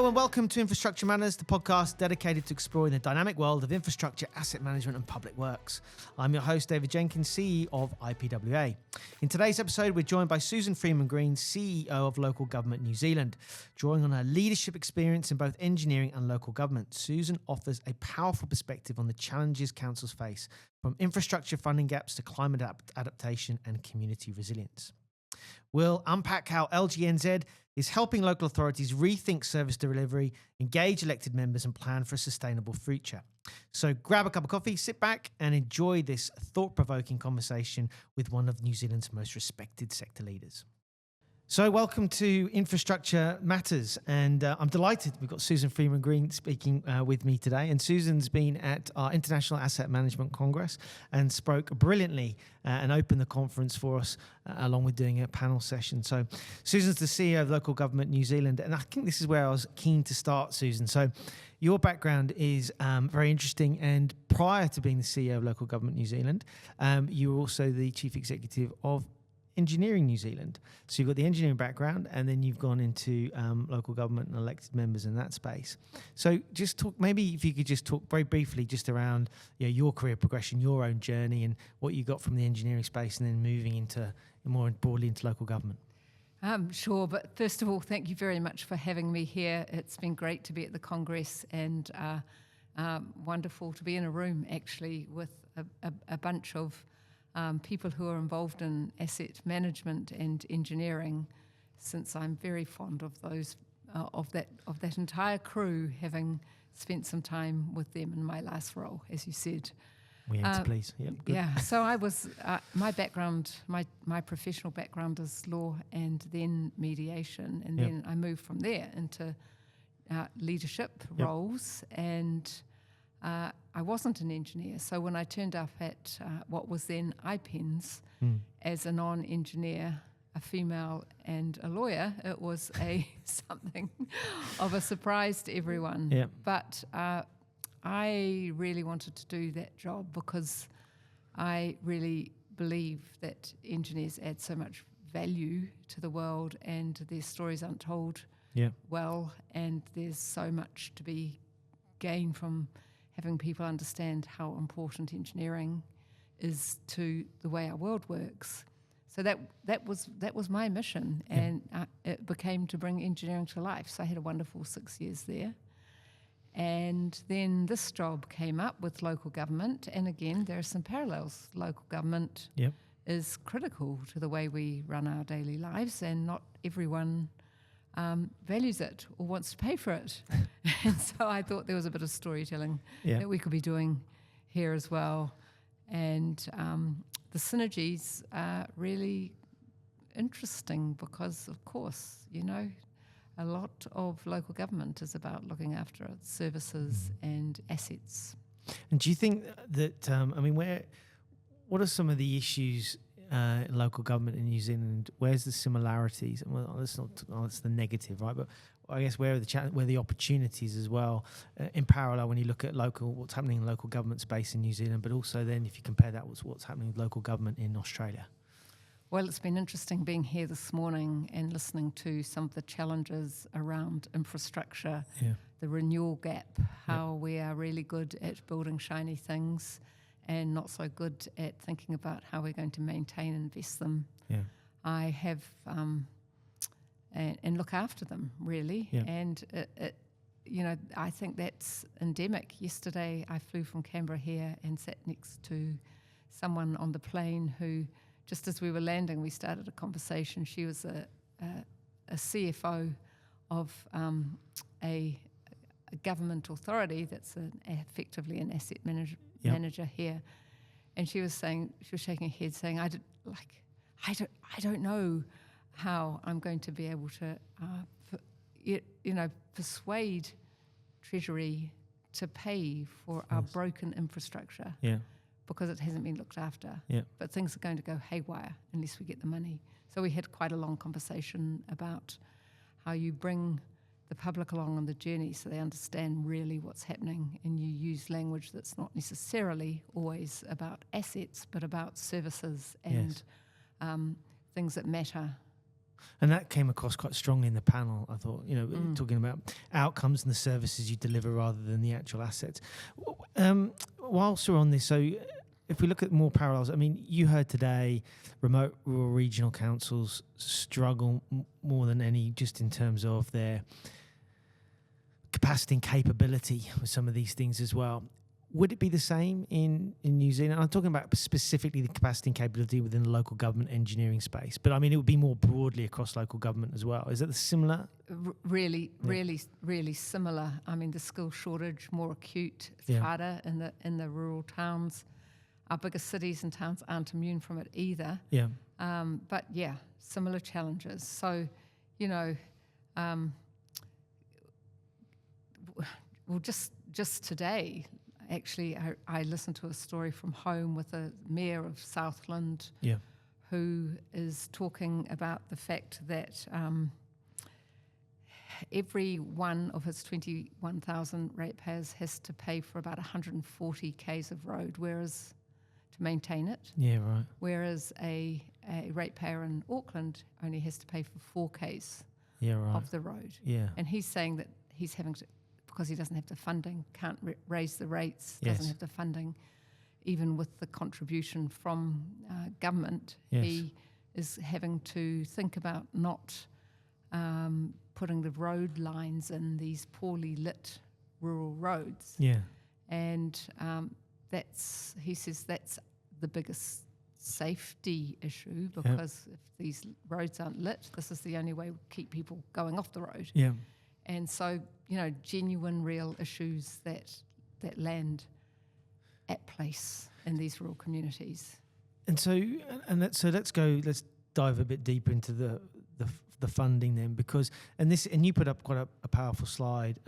Hello and welcome to Infrastructure Matters, the podcast dedicated to exploring the dynamic world of infrastructure, asset management and public works. I'm your host, David Jenkins, CEO of IPWEA. In today's episode, we're joined by Susan Freeman-Green, CEO of Local Government New Zealand. Drawing on her leadership experience in both engineering and local government, Susan offers a powerful perspective on the challenges councils face, from infrastructure funding gaps to climate adaptation and community resilience. We'll unpack how LGNZ is helping local authorities rethink service delivery, engage elected members and plan for a sustainable future. So grab a cup of coffee, sit back and enjoy this thought-provoking conversation with one of New Zealand's most respected sector leaders. So welcome to Infrastructure Matters, and I'm delighted we've got Susan Freeman-Green speaking with me today. And Susan's been at our International Asset Management Congress and spoke brilliantly and opened the conference for us along with doing a panel session. So Susan's the CEO of Local Government New Zealand, and I think this is where I was keen to start, Susan. So your background is very interesting, and prior to being the CEO of Local Government New Zealand, you were also the Chief Executive of Engineering New Zealand. So you've got the engineering background and then you've gone into local government and elected members in that space. So just talk, maybe if you could just talk very briefly just around your career progression, your own journey and what you got from the engineering space and then moving into more broadly into local government. Sure, but first of all, thank you very much for having me here. It's been great to be at the Congress and wonderful to be in a room actually with a bunch of people who are involved in asset management and engineering, since I'm very fond of those of that entire crew, having spent some time with them in my last role, as you said. We aim to please. Yep, good. Yeah. So I was my background, my professional background is law and then mediation, and then I moved from there into leadership roles and. I wasn't an engineer, so when I turned up at what was then IPENS as a non-engineer, a female and a lawyer, it was something of a surprise to everyone. Yeah. But I really wanted to do that job because I really believe that engineers add so much value to the world and their stories aren't told well, and there's so much to be gained from having people understand how important engineering is to the way our world works. So that was my mission, and it became to bring engineering to life. So I had a wonderful 6 years there. And then this job came up with local government, and again, there are some parallels. Local government is critical to the way we run our daily lives, and not everyone values it or wants to pay for it. And so I thought there was a bit of storytelling that we could be doing here as well. And the synergies are really interesting because, of course, a lot of local government is about looking after its services and assets. And do you think that, what are some of the issues in local government in New Zealand? Where's the similarities? Well, that's the negative, right? But I guess where are the opportunities as well in parallel when you look at what's happening in local government space in New Zealand, but also then if you compare that with what's happening with local government in Australia? Well, it's been interesting being here this morning and listening to some of the challenges around infrastructure, the renewal gap, how we are really good at building shiny things and not so good at thinking about how we're going to maintain and invest them. Yeah. I have, and look after them, really. Yeah. And, I think that's endemic. Yesterday, I flew from Canberra here and sat next to someone on the plane who, just as we were landing, we started a conversation. She was a CFO of a government authority that's effectively an asset manager here, and she was shaking her head, saying, "I don't know how I'm going to be able to, persuade Treasury to pay for our broken infrastructure, because it hasn't been looked after. But things are going to go haywire unless we get the money." So we had quite a long conversation about how you bring the public along on the journey so they understand really what's happening, and you use language that's not necessarily always about assets but about services and things that matter. And that came across quite strongly in the panel, I thought, talking about outcomes and the services you deliver rather than the actual assets. Whilst we're on this, so if we look at more parallels, I mean, you heard today remote rural regional councils struggle more than any just in terms of their capacity and capability with some of these things as well. Would it be the same in New Zealand? I'm talking about specifically the capacity and capability within the local government engineering space, but I mean, it would be more broadly across local government as well. Is that similar? Really similar. I mean, the skill shortage, more acute, it's harder in the rural towns. Our bigger cities and towns aren't immune from it either. Yeah. But similar challenges. So, well, just today, actually, I listened to a story from home with a mayor of Southland who is talking about the fact that every one of his 21,000 ratepayers has to pay for about 140 k's of road, whereas to maintain it. Yeah, right. Whereas a ratepayer in Auckland only has to pay for 4 k's of the road. Yeah. And he's saying that he's having to, because he doesn't have the funding, can't raise the rates, doesn't have the funding, even with the contribution from government, he is having to think about not putting the road lines in these poorly lit rural roads. Yeah. And he says that's the biggest safety issue, because if these roads aren't lit, this is the only way we keep people going off the road. Yeah. And so, genuine, real issues that land at place in these rural communities. And so, let's dive a bit deeper into the funding then, because you put up quite a powerful slide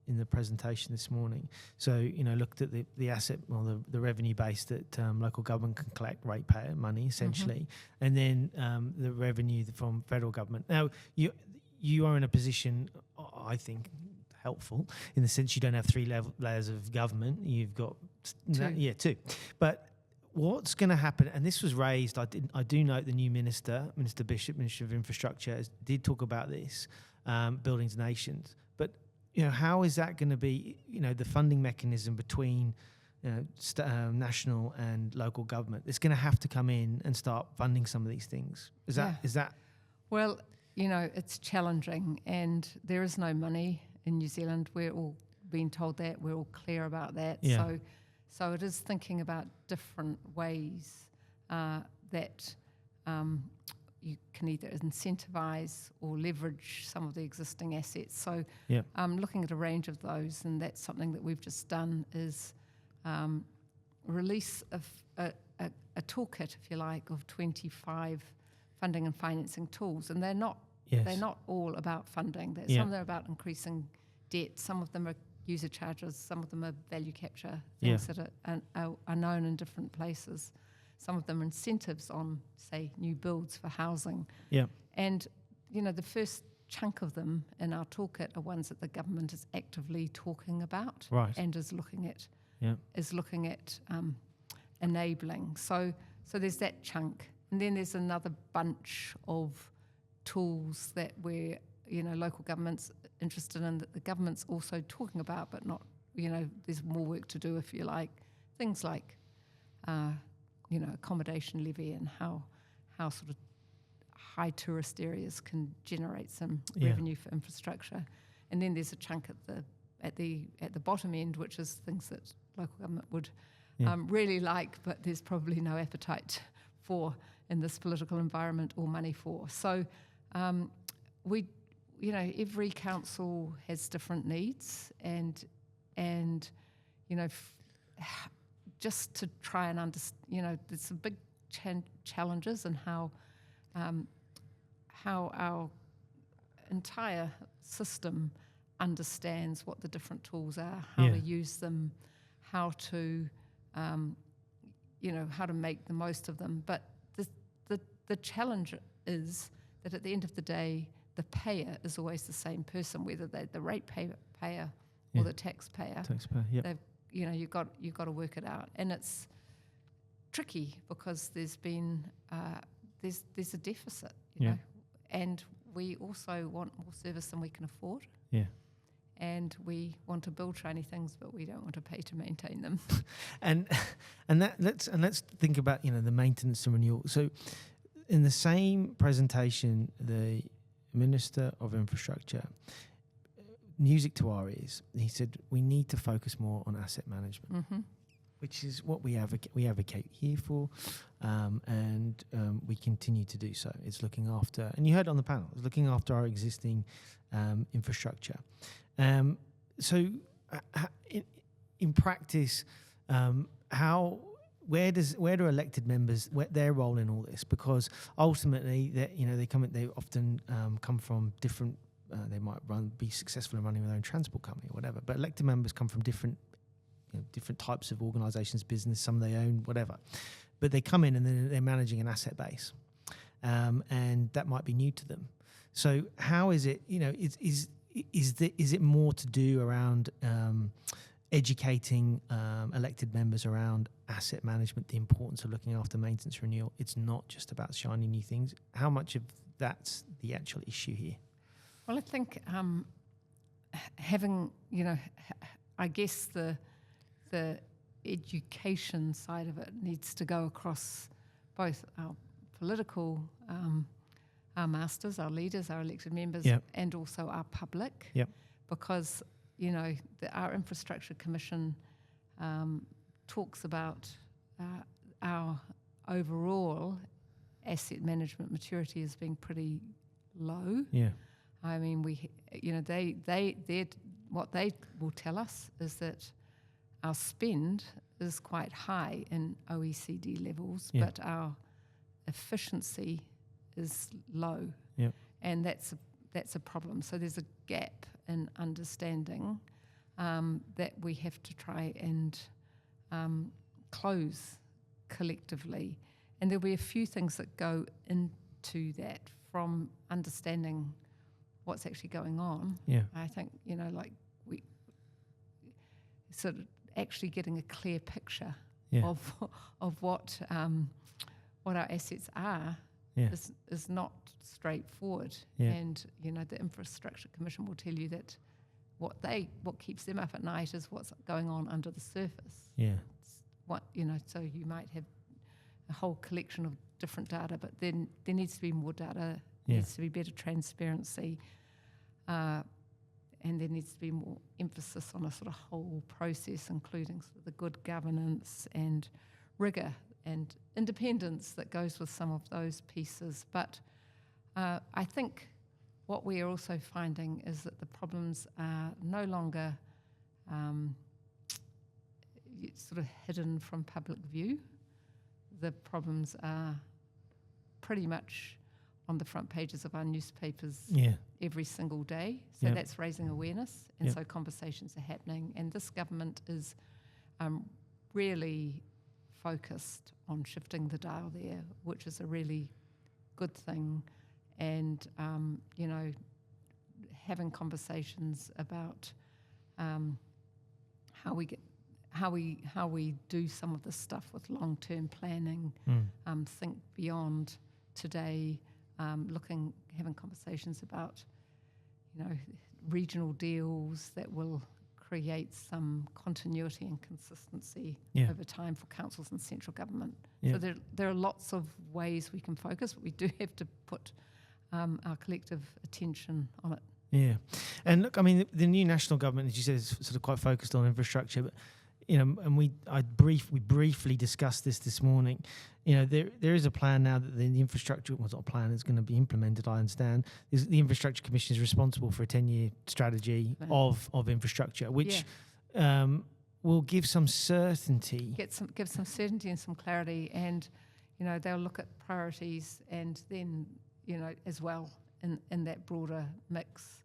in the presentation this morning. So, looked at the asset, the revenue base that local government can collect, ratepayer money essentially, and then the revenue from federal government. Now, you are in a position, I think, helpful in the sense you don't have three layers of government. You've got two. But what's going to happen? And this was raised. I do note the new Minister Bishop, Minister of Infrastructure, did talk about this, buildings nations. But how is that going to be? The funding mechanism between national and local government. It's going to have to come in and start funding some of these things. Is that? Well, it's challenging, and there is no money in New Zealand. We're all being told that. We're all clear about that. Yeah. So it is thinking about different ways that you can either incentivise or leverage some of the existing assets. So looking at a range of those, and that's something that we've just done, is release of a toolkit, if you like, of 25 funding and financing tools, and they're not all about funding. Some of them are about increasing debt. Some of them are user charges. Some of them are value capture, things that are known in different places. Some of them are incentives on, say, new builds for housing. Yeah. And the first chunk of them in our toolkit are ones that the government is actively talking about, and is looking at enabling. So there's that chunk. And then there's another bunch of tools that we're, local government's interested in, that the government's also talking about, but not, there's more work to do, if you like. Things like, accommodation levy, and how sort of high tourist areas can generate some revenue for infrastructure. And then there's a chunk at the bottom end, which is things that local government would really like, but there's probably no appetite for in this political environment, or money for. So every council has different needs, and just to try and understand, there's some big challenges in how our entire system understands what the different tools are, how to use them, how to make the most of them. But the challenge is that at the end of the day, the payer is always the same person, whether they're the ratepayer or the taxpayer. You've got to work it out, and it's tricky because there's been there's a deficit, and we also want more service than we can afford. Yeah. And we want to build shiny things, but we don't want to pay to maintain them. and let's think about the maintenance and renewal. So, in the same presentation, the Minister of Infrastructure, music to our ears, he said we need to focus more on asset management, which is what we advocate here for, and we continue to do so. It's looking after, and you heard it on the panel, it's looking after our existing infrastructure. So, in practice, where do elected members, their role in all this? Because ultimately, they often come from different. They might be successful in running their own transport company or whatever. But elected members come from different types of organisations, business, some they own, whatever. But they come in and they're managing an asset base, and that might be new to them. So, how is it? Is it more to do around educating elected members around asset management, the importance of looking after maintenance renewal? It's not just about shiny new things. How much of that's the actual issue here? Well, I think having, I guess the education side of it needs to go across both our political, our masters, our leaders, our elected members, and also our public. Because, our Infrastructure Commission talks about our overall asset management maturity as being pretty low. I mean, what they will tell us is that our spend is quite high in OECD levels, but our efficiency is low, and that's a problem. So there's a gap in understanding that we have to try and close collectively, and there'll be a few things that go into that, from understanding what's actually going on. I think we sort of actually getting a clear picture of what our assets are is not straightforward. And the Infrastructure Commission will tell you that what keeps them up at night is what's going on under the surface. So you might have a whole collection of different data, but then there needs to be more data. There needs to be better transparency, and there needs to be more emphasis on a sort of whole process, including sort of the good governance and rigour and independence that goes with some of those pieces. But I think what we are also finding is that the problems are no longer sort of hidden from public view. The problems are pretty much on the front pages of our newspapers every single day. So that's raising awareness, and so conversations are happening. And this government is really focused on shifting the dial there, which is a really good thing. And having conversations about how we do some of this stuff with long-term planning, think beyond today, having conversations about regional deals that will create some continuity and consistency over time for councils and central government. So there are lots of ways we can focus, but we do have to put our collective attention on it. Yeah, and look, I mean, the new national government, as you said, is sort of quite focused on infrastructure, but and we briefly discussed this morning. There is a plan now that the infrastructure, well, it's not a plan, it's going to be implemented, I understand. The Infrastructure Commission is responsible for a 10-year strategy of infrastructure, which will give some certainty. Give some certainty and some clarity, and they'll look at priorities and then as well in that broader mix.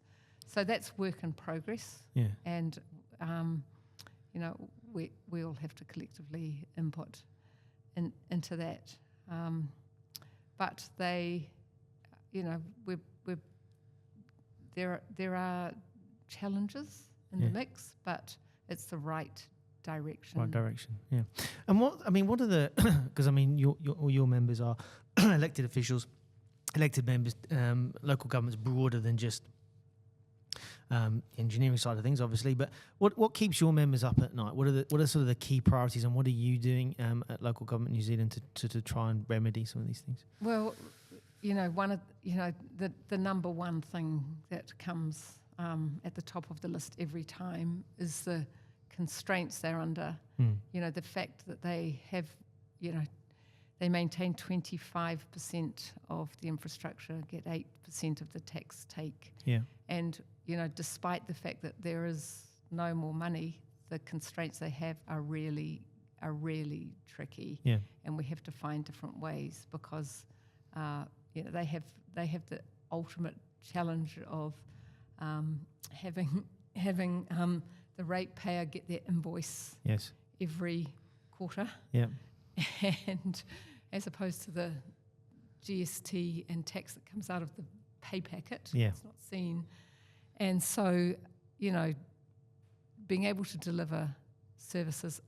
So that's work in progress. And we'll have to collectively input into that. But they, there are challenges in the mix, but it's the right direction. Right direction, yeah. And what are the? Because your members are elected officials, elected members, local government's broader than just the engineering side of things, obviously. But what keeps your members up at night? What are sort of the key priorities, and what are you doing at Local Government New Zealand to try and remedy some of these things? Well, the number one thing that comes at the top of the list every time is the constraints they're under. The fact that they have, they maintain 25% of the infrastructure, get 8% of the tax take. Yeah. And, despite the fact that there is no more money, the constraints they have are really tricky. Yeah. And we have to find different ways because, they have the ultimate challenge of having the ratepayer get their invoice Yes. every quarter. Yeah. And as opposed to the GST and tax that comes out of the pay packet, Yeah. it's not seen. And so, being able to deliver services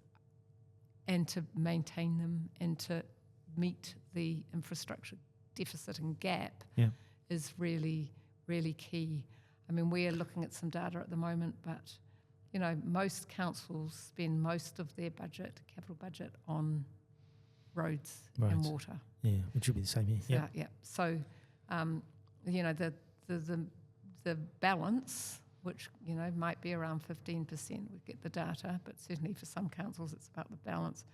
and to maintain them and to meet the infrastructure deficit and gap is really, really key. I mean, we are looking at some data at the moment, but, most councils spend most of their budget, capital budget, on roads and water. Yeah, which would be the same here. So, the balance, which, might be around 15%, we get the data, but certainly for some councils it's about the balance.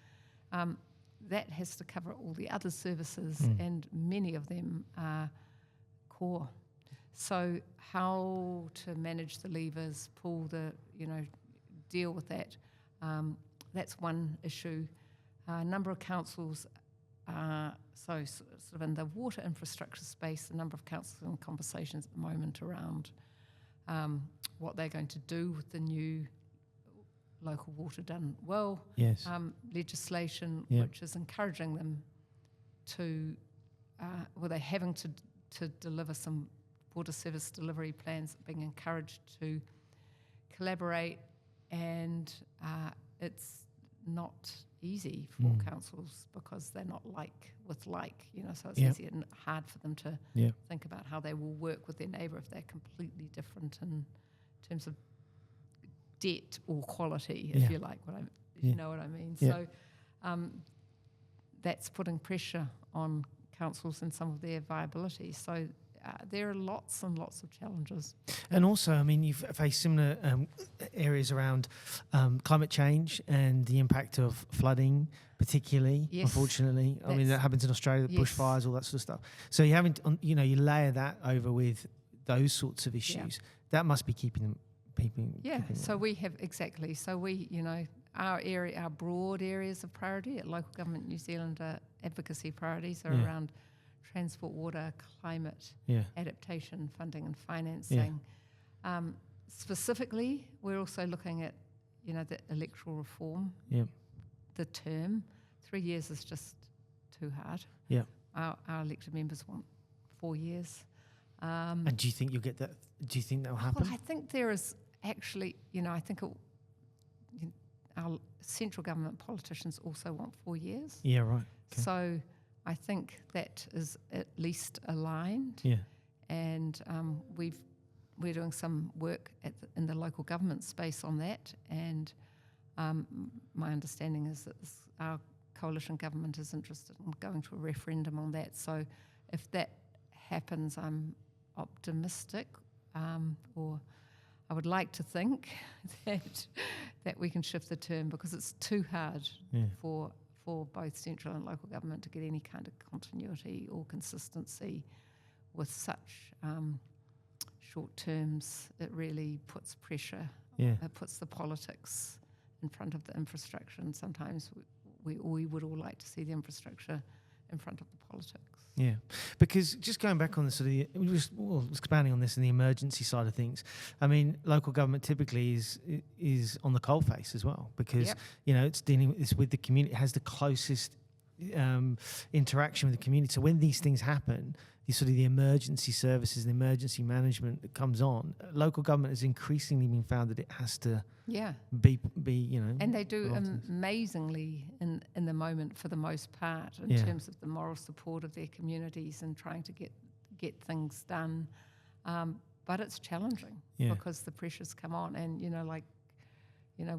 That has to cover all the other services, and many of them are core. So how to manage the levers, pull the, deal with that, that's one issue. A number of councils are, sort of in the water infrastructure space, a number of councils are in conversations at the moment around what they're going to do with the new local water done well legislation, which is encouraging them to, they're having to deliver some water service delivery plans, being encouraged to collaborate, and it's not easy for councils because they're not like with like, so it's easy and hard for them to think about how they will work with their neighbour if they're completely different in terms of debt or quality, if you like, you know what I mean. So that's putting pressure on councils and some of their viability. So there are lots and lots of challenges. And also, I mean, you've faced similar areas around climate change and the impact of flooding, particularly, unfortunately. I mean, that happens in Australia, the bushfires, all that sort of stuff. So you haven't, you layer that over with those sorts of issues. That must be keeping them. So we have, exactly. So we, our broad areas of priority at Local Government New Zealand advocacy priorities are around transport, water, climate, adaptation, funding and financing. Specifically, we're also looking at, the electoral reform. The term, 3 years is just too hard. Our elected members want 4 years. And do you think you'll get that? Do you think that will happen? Well, I think there is actually, I think our central government politicians also want 4 years. Yeah, right. Okay. So I think that is at least aligned. And we're doing some work in the local government space on that. And my understanding is that our coalition government is interested in going to a referendum on that. So if that happens, I'm optimistic, or I would like to think that we can shift the term, because it's too hard for both central and local government to get any kind of continuity or consistency with such short terms. It really puts pressure. It puts the politics in front of the infrastructure, and sometimes we would all like to see the infrastructure in front of the politics. Yeah, because just going back on the sort of expanding on this in the emergency side of things, I mean, local government typically is on the coalface as well, because it's with the community, it has the closest interaction with the community. So when these things happen, the emergency services, the emergency management that comes on, local government has increasingly been found that it has to be and they do amazingly in the moment for the most part in terms of the moral support of their communities and trying to get get things done. But it's challenging because the pressures come on, and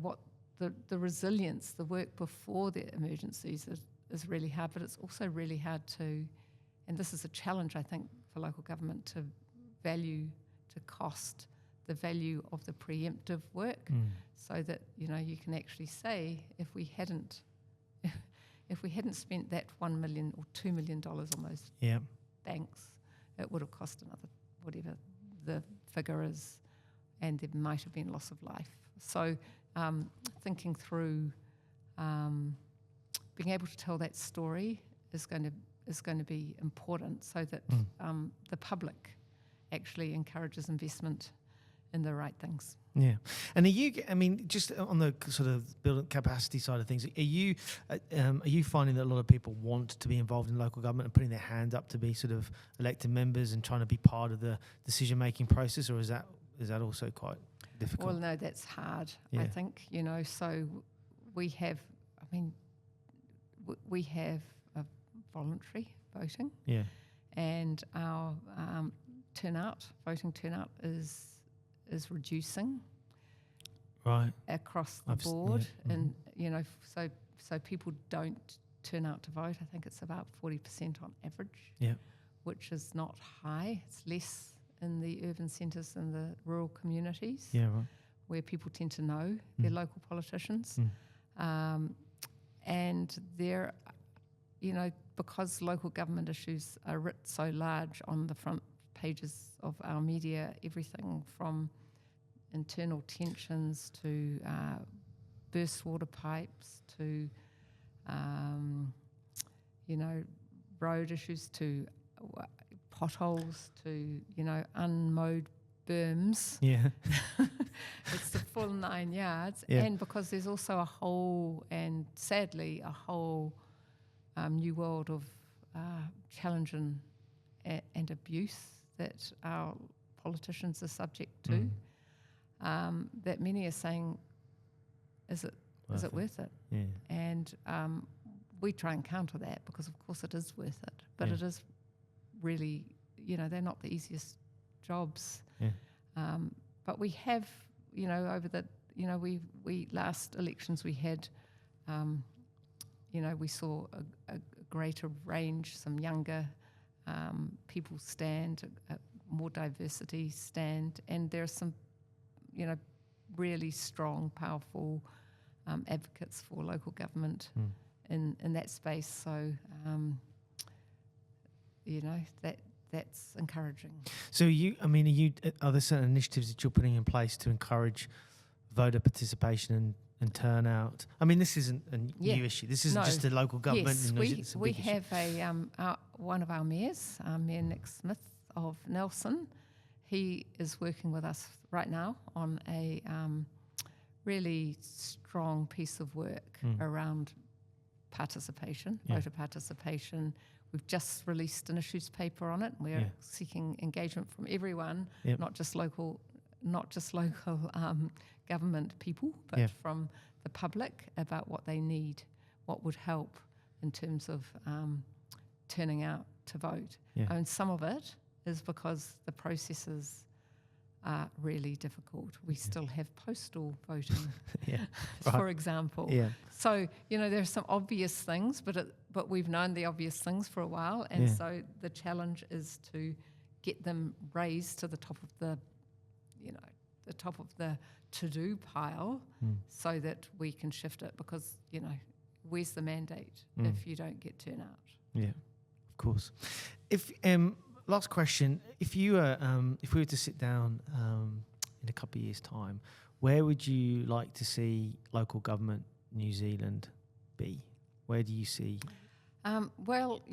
what the resilience, the work before the emergencies is really hard, but it's also really hard to, and this is a challenge I think for local government, to cost the value of the preemptive work, so that you can actually say if we hadn't spent that $1 million or $2 million on those banks, it would have cost another whatever the figure is, and there might have been loss of life. So thinking through being able to tell that story is going to be important, so that the public actually encourages investment in the right things. Yeah. And just on the sort of building capacity side of things, are you finding that a lot of people want to be involved in local government and putting their hand up to be sort of elected members and trying to be part of the decision-making process, or is that also quite difficult? Well, no, that's hard, I think, so we have voluntary voting. Yeah. And our voting turnout is reducing across the board, and so people don't turn out to vote. I think it's about 40% on average, which is not high. It's less in the urban centres and the rural communities, where people tend to know their local politicians, and they're, because local government issues are writ so large on the front pages of our media, everything from internal tensions to burst water pipes to road issues to potholes to unmowed berms. Yeah. It's the full 9 yards. Yeah. And because there's also sadly a whole new world of challenge and abuse that our politicians are subject to, that many are saying, is it worth it? Yeah. And we try and counter that, because of course it is worth it, but it is really, they're not the easiest jobs. Yeah. But we have, over the, we last elections we had, we saw a greater range, some younger people stand, more diversity stand, and there are some, really strong, powerful advocates for local government in that space. So, that's encouraging. So are there certain initiatives that you're putting in place to encourage voter participation and turnout? I mean, this isn't a new issue. This isn't just a local government. Yes, we have one of our mayors, Mayor Nick Smith of Nelson. He is working with us right now on a really strong piece of work around participation, voter participation. We've just released an issues paper on it. We're seeking engagement from everyone, not just local government people, but from the public, about what they need, what would help in terms of turning out to vote. Yeah. And some of it is because the processes are really difficult. We still have postal voting, for example. Yeah. So, there are some obvious things, but we've known the obvious things for a while, and so the challenge is to get them raised to the top of the to-do pile, so that we can shift it, because, where's the mandate if you don't get turnout? Yeah, of course. If last question, if we were to sit down in a couple of years' time, where would you like to see local government New Zealand be? Where do you see? Well,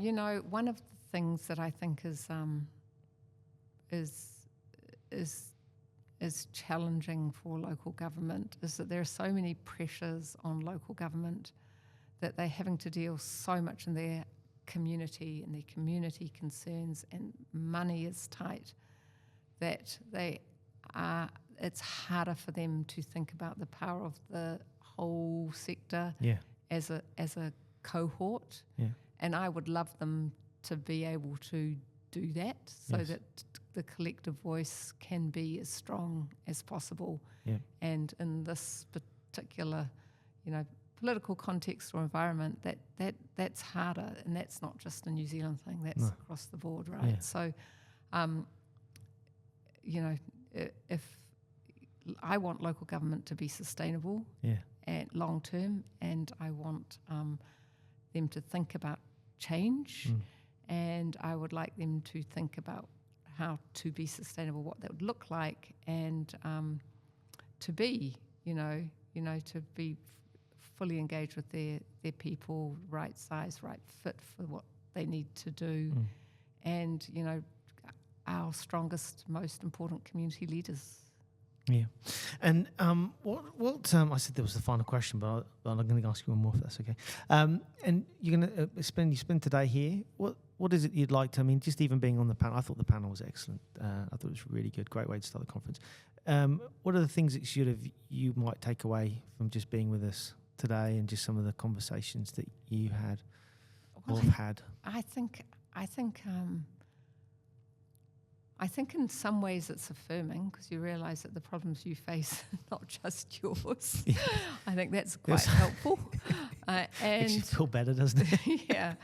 one of the things that I think is challenging for local government is that there are so many pressures on local government that they're having to deal so much in their community and their community concerns, and money is tight, that it's harder for them to think about the power of the whole sector as a cohort. Yeah. And I would love them to be able to do that so Yes. that the collective voice can be as strong as possible. Yeah. And in this particular, political context or environment, that's harder, and that's not just a New Zealand thing, that's across the board, right? Yeah. So, if I want local government to be sustainable and long term, and I want them to think about change, and I would like them to think about how to be sustainable, what that would look like, and to be, to be fully engaged with their people, right size, right fit for what they need to do, and our strongest, most important community leaders. Yeah, and what I said there was the final question, but I'm going to ask you one more if that's okay. And you're going to spend today here. What is it you'd like to? I mean, just even being on the panel, I thought the panel was excellent. I thought it was really good, great way to start the conference. What are the things that you might take away from just being with us today, and just some of the conversations that you had or have had? I think in some ways it's affirming, because you realise that the problems you face are not just yours. Yeah. I think that's quite helpful. And makes you feel better, doesn't it? Yeah.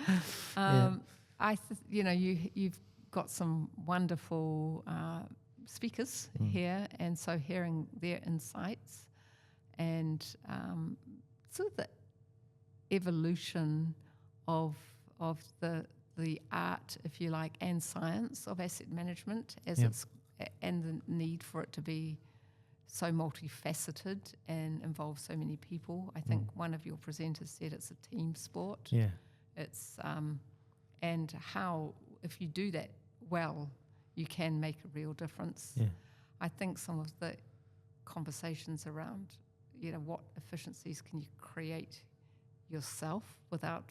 You've got some wonderful speakers here, and so hearing their insights and sort of the evolution of the art, if you like, and science of asset management, and the need for it to be so multifaceted and involve so many people. I think one of your presenters said it's a team sport. Yeah, it's and how, if you do that well, you can make a real difference. Yeah. I think some of the conversations around, what efficiencies can you create yourself without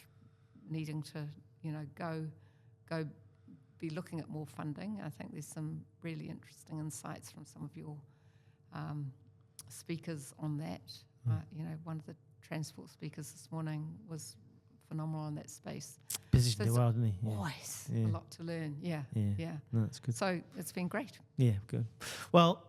needing to go be looking at more funding. I think there's some really interesting insights from some of your speakers on that. One of the transport speakers this morning was phenomenal in that space. Positioned it well, didn't he? Yeah. Always a lot to learn. Yeah. No, that's good. So it's been great. Yeah, good. Well,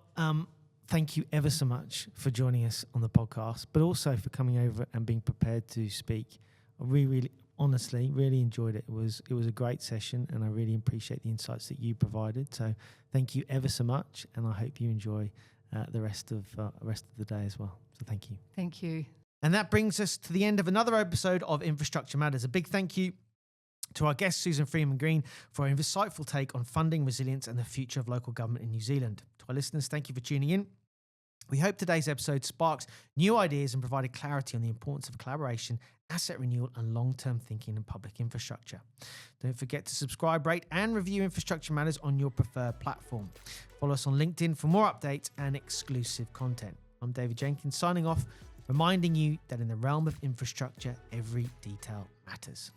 thank you ever so much for joining us on the podcast, but also for coming over and being prepared to speak. I really honestly really enjoyed it. It was a great session, and I really appreciate the insights that you provided. So thank you ever so much, and I hope you enjoy the rest of the day as well. So thank you. Thank you. And that brings us to the end of another episode of Infrastructure Matters. A big thank you to our guest, Susan Freeman-Green, for her insightful take on funding, resilience, and the future of local government in New Zealand. To our listeners, thank you for tuning in. We hope today's episode sparks new ideas and provided clarity on the importance of collaboration, asset renewal, and long-term thinking in public infrastructure. Don't forget to subscribe, rate, and review Infrastructure Matters on your preferred platform. Follow us on LinkedIn for more updates and exclusive content. I'm David Jenkins, signing off, reminding you that in the realm of infrastructure, every detail matters.